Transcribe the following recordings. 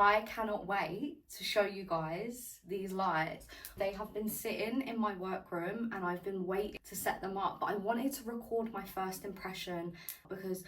I cannot wait to show you guys these lights. They have been sitting in my workroom and I've been waiting to set them up, but I wanted to record my first impression because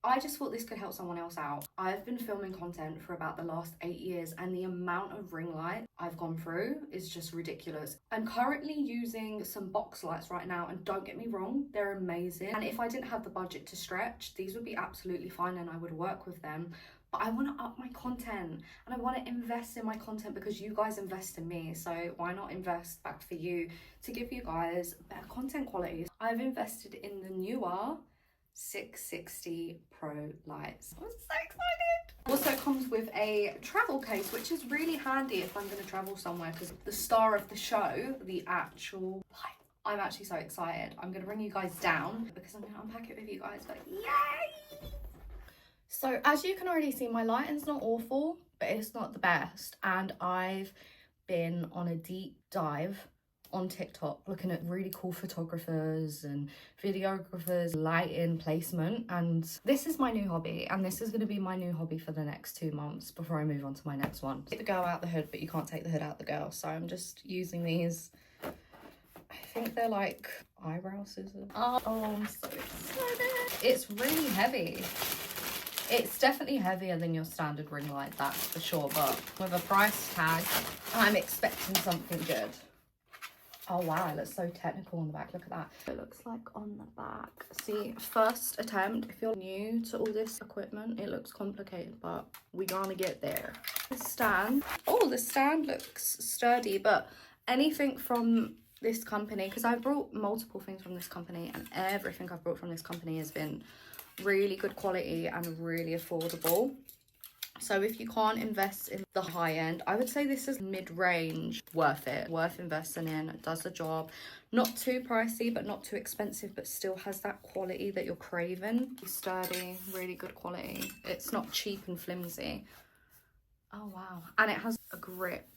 I just thought this could help someone else out. I've been filming content for about the last 8 years and the amount of ring light I've gone through is just ridiculous. I'm currently using some box lights right now, and don't get me wrong, they're amazing. And if I didn't have the budget to stretch, these would be absolutely fine and I would work with them. But I want to up my content and I want to invest in my content because you guys invest in me. So why not invest back for you to give you guys better content quality? I've invested in the Neewer 660 Pro lights. I'm so excited. Also comes with a travel case, which is really handy if I'm going to travel somewhere, because the star of the show, the actual light. I'm actually so excited. I'm going to bring you guys down because I'm going to unpack it with you guys, but yay! So as you can already see, my lighting's not awful, but it's not the best. And I've been on a deep dive on TikTok looking at really cool photographers and videographers, lighting, placement, and this is my new hobby, and this is going to be my new hobby for the next 2 months before I move on to my next one. Take the girl out the hood, but you can't take the hood out the girl, so I'm just using these. I think they're like eyebrow scissors. Oh, I'm so excited. It's really heavy. It's definitely heavier than your standard ring light, that's for sure, but with a price tag, I'm expecting something good. Oh wow, it looks so technical on the back. Look at that. It looks like on the back. See, first attempt. If you're new to all this equipment, it looks complicated, but we're gonna get there. The stand. Oh, the stand looks sturdy, but anything from this company, because I've brought multiple things from this company, and everything I've brought from this company has been really good quality and really affordable. So if you can't invest in the high end, I would say this is mid-range, worth it, worth investing in. It does the job. Not too pricey, but not too expensive, but still has that quality that you're craving. Sturdy, really good quality. It's not cheap and flimsy. Oh wow. And it has a grip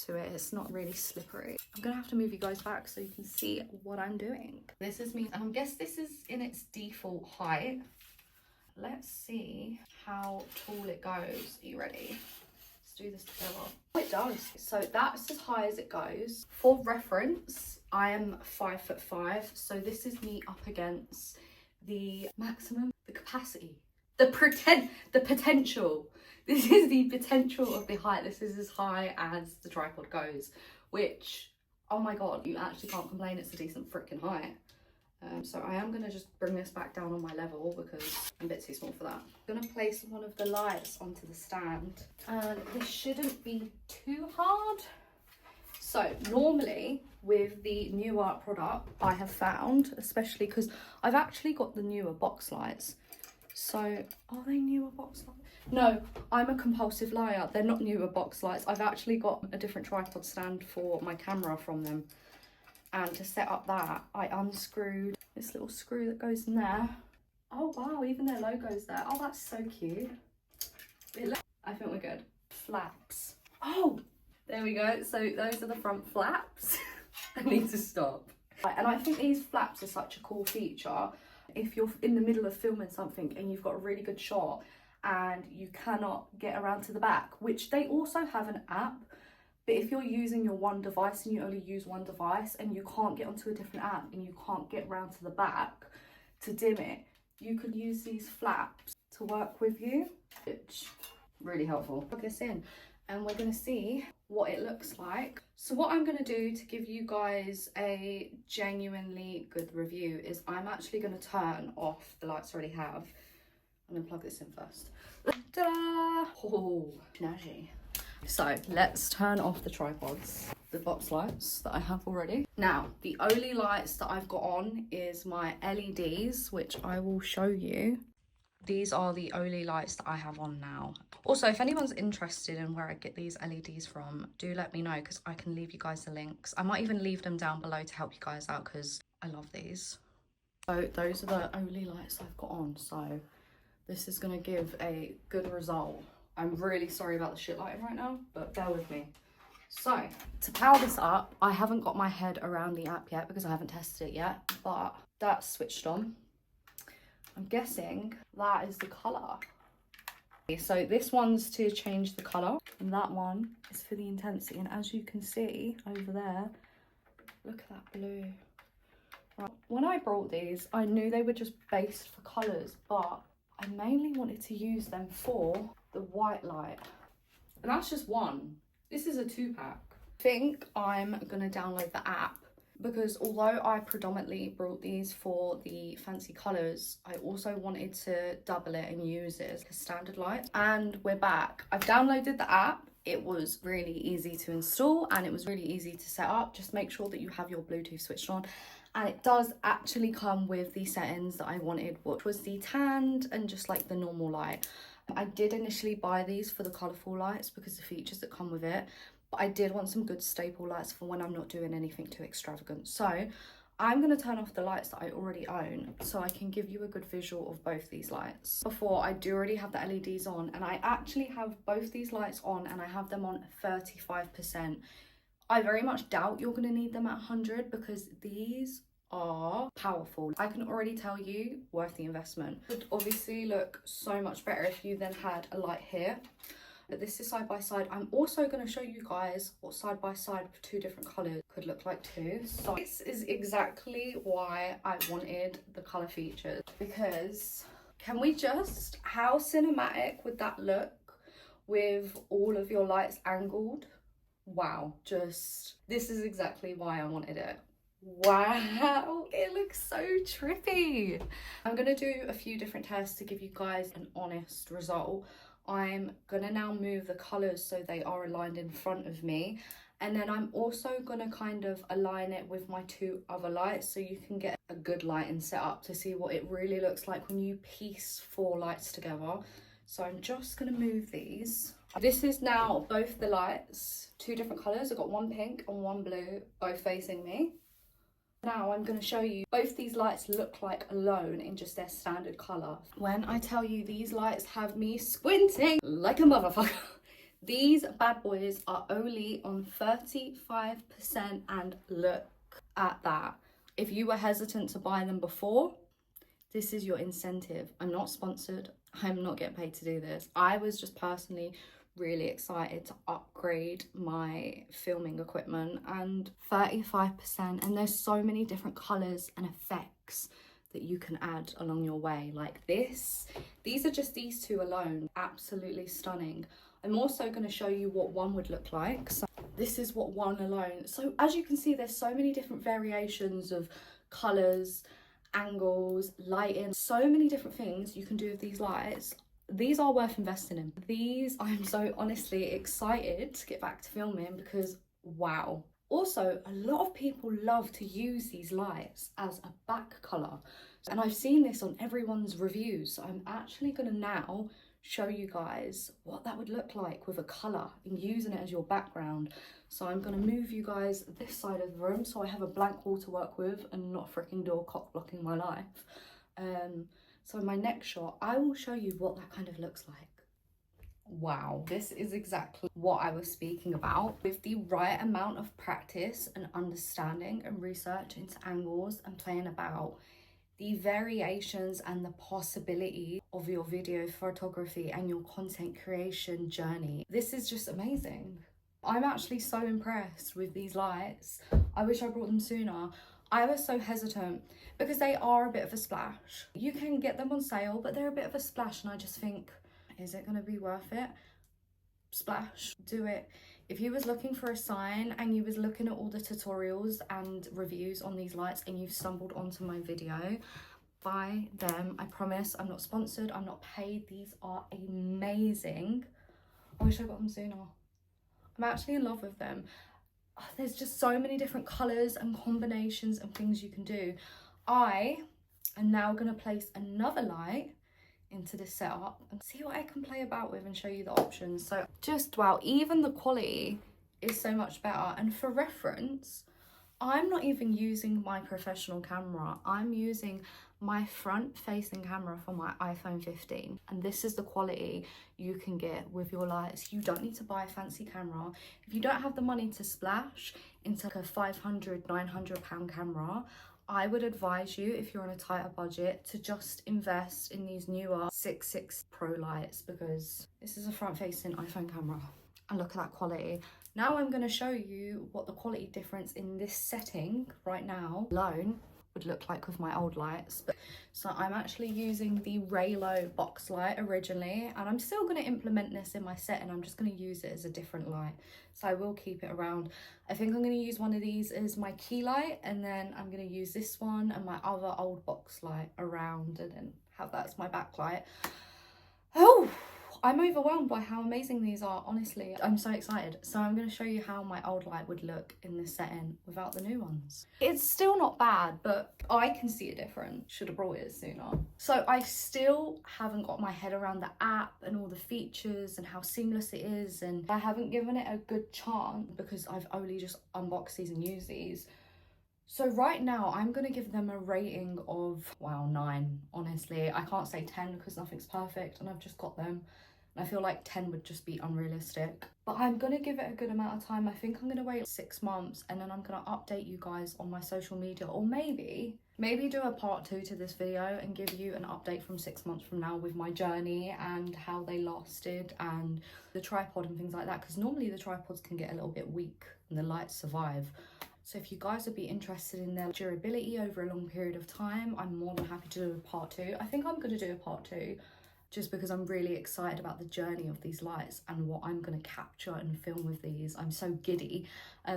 to it. It's not really slippery. I'm gonna have to move you guys back so you can see what I'm doing. This is me, and I guess this is in its default height. Let's see how tall it goes. Are you ready? Let's do this together. Oh, it does. So that's as high as it goes. For reference, I am 5'5", so this is me up against the maximum, the capacity, the potential. This is the potential of the height. This is as high as the tripod goes, which, oh my god, you actually can't complain. It's a decent freaking height. So I am going to just bring this back down on my level because I'm a bit too small for that. I'm going to place one of the lights onto the stand, and this shouldn't be too hard. So normally with the Neewer product, I have found, especially because I've actually got the Neewer box lights. So are they Neewer box lights? No, I'm a compulsive liar. They're not Neewer box lights. I've actually got a different tripod stand for my camera from them. And to set up that, I unscrewed this little screw that goes in there. Oh wow, even their logo's there. Oh, that's so cute. I think we're good. Flaps. Oh, there we go. So those are the front flaps. I need to stop. And I think these flaps are such a cool feature. If you're in the middle of filming something and you've got a really good shot and you cannot get around to the back, which they also have an app. But if you're using your one device and you only use one device and you can't get onto a different app and you can't get round to the back to dim it, you can use these flaps to work with you, which really helpful. Plug this in and we're going to see what it looks like. So what I'm going to do to give you guys a genuinely good review is I'm actually going to turn off the lights I already have. I'm going to plug this in first. Ta-da! Oh, snazzy. So let's turn off the tripods, the box lights that I have already. Now, the only lights that I've got on is my LEDs, which I will show you. These are the only lights that I have on now. Also, if anyone's interested in where I get these LEDs from, do let me know because I can leave you guys the links. I might even leave them down below to help you guys out because I love these. So those are the only lights I've got on. So this is going to give a good result. I'm really sorry about the shit lighting right now, but bear with me. So, to power this up, I haven't got my head around the app yet because I haven't tested it yet, but that's switched on. I'm guessing that is the colour. So this one's to change the colour, and that one is for the intensity. And as you can see over there, look at that blue. Right. When I brought these, I knew they were just based for colours, but I mainly wanted to use them for the white light. And that's just one. This is a 2-pack. I think I'm gonna download the app, because although I predominantly brought these for the fancy colours, I also wanted to double it and use it as a standard light. And we're back. I've downloaded the app. It was really easy to install and it was really easy to set up. Just make sure that you have your Bluetooth switched on. And it does actually come with the settings that I wanted, which was the tanned and just like the normal light. I did initially buy these for the colourful lights because the features that come with it, but I did want some good staple lights for when I'm not doing anything too extravagant. So I'm going to turn off the lights that I already own so I can give you a good visual of both these lights. Before, I do already have the LEDs on, and I actually have both these lights on and I have them on 35%. I very much doubt you're going to need them at 100 because these are powerful. I can already tell you, worth the investment. It would obviously look so much better if you then had a light here. But this is side by side. I'm also going to show you guys what side by side with 2 different colours could look like too. So this is exactly why I wanted the colour features, because can we just, how cinematic would that look with all of your lights angled? Wow, just, this is exactly why I wanted it. Wow, it looks so trippy. I'm gonna do a few different tests to give you guys an honest result. I'm gonna now move the colors so they are aligned in front of me, and then I'm also gonna kind of align it with my 2 other lights so you can get a good lighting setup to see what it really looks like when you piece 4 lights together. So I'm just gonna move these. This is now both the lights, 2 different colors. I've got one pink and one blue, both facing me. Now I'm going to show you both these lights look like alone in just their standard colour. When I tell you these lights have me squinting like a motherfucker. These bad boys are only on 35% and look at that. If you were hesitant to buy them before, this is your incentive. I'm not sponsored. I'm not getting paid to do this. I was just personally really excited to upgrade my filming equipment, and 35%, and there's so many different colors and effects that you can add along your way. Like this, these are just these 2 alone, absolutely stunning. I'm also going to show you what one would look like. So this is what one alone, so as you can see there's so many different variations of colors, angles, lighting, so many different things you can do with these lights. These are worth investing in. These, I'm so honestly excited to get back to filming because wow. Also, a lot of people love to use these lights as a back colour, and I've seen this on everyone's reviews. So I'm actually going to now show you guys what that would look like with a colour and using it as your background. So I'm going to move you guys this side of the room so I have a blank wall to work with and not a freaking door cock blocking my life. So in my next shot, I will show you what that kind of looks like. Wow, this is exactly what I was speaking about. With the right amount of practice and understanding and research into angles and playing about, the variations and the possibility of your video photography and your content creation journey, this is just amazing. I'm actually so impressed with these lights. I wish I brought them sooner. I was so hesitant because they are a bit of a splash. You can get them on sale, but they're a bit of a splash, and I just think, is it going to be worth it? Splash, do it. If you was looking for a sign and you was looking at all the tutorials and reviews on these lights and you've stumbled onto my video, buy them. I promise, I'm not sponsored, I'm not paid. These are amazing. I wish I got them sooner. I'm actually in love with them. There's just so many different colours and combinations and things you can do. I am now going to place another light into this setup and see what I can play about with and show you the options. So just wow, even the quality is so much better. And for reference, I'm not even using my professional camera. I'm using my front facing camera from my iPhone 15, and this is the quality you can get with your lights. You don't need to buy a fancy camera. If you don't have the money to splash into like a 500, 900 pound camera, I would advise you, if you're on a tighter budget, to just invest in these Neewer 6.6 Pro lights, because this is a front-facing iPhone camera. And look at that quality. Now I'm going to show you what the quality difference in this setting right now alone would look like with my old lights. So I'm actually using the Raylo box light originally, and I'm still going to implement this in my set, and I'm just going to use it as a different light. So I will keep it around. I think I'm going to use one of these as my key light, and then I'm going to use this one and my other old box light around, and then have that as my backlight. Oh, I'm overwhelmed by how amazing these are, honestly. I'm so excited. So I'm going to show you how my old light would look in this setting without the new ones. It's still not bad, but I can see a difference. Should have brought it sooner. So I still haven't got my head around the app and all the features and how seamless it is, and I haven't given it a good chance because I've only just unboxed these and used these. So right now I'm going to give them a rating of, wow, 9. Honestly, I can't say 10 because nothing's perfect and I've just got them. And I feel like 10 would just be unrealistic. But I'm going to give it a good amount of time. I think I'm going to wait 6 months, and then I'm going to update you guys on my social media, or maybe do a part 2 to this video and give you an update from 6 months from now with my journey and how they lasted and the tripod and things like that. Because normally the tripods can get a little bit weak and the lights survive. So if you guys would be interested in their durability over a long period of time, I'm more than happy to do a part 2. I think I'm going to do a part 2 just because I'm really excited about the journey of these lights and what I'm going to capture and film with these. I'm so giddy.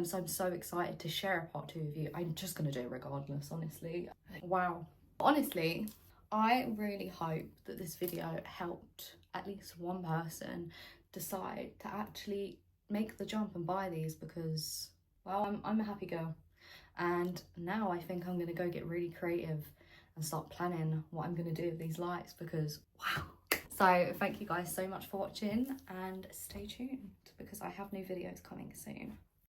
So I'm so excited to share a part 2 with you. I'm just going to do it regardless, honestly. Wow. Honestly, I really hope that this video helped at least one person decide to actually make the jump and buy these, because, well, I'm a happy girl. And now I think I'm going to go get really creative and start planning what I'm going to do with these lights, because, wow. So thank you guys so much for watching, and stay tuned because I have new videos coming soon.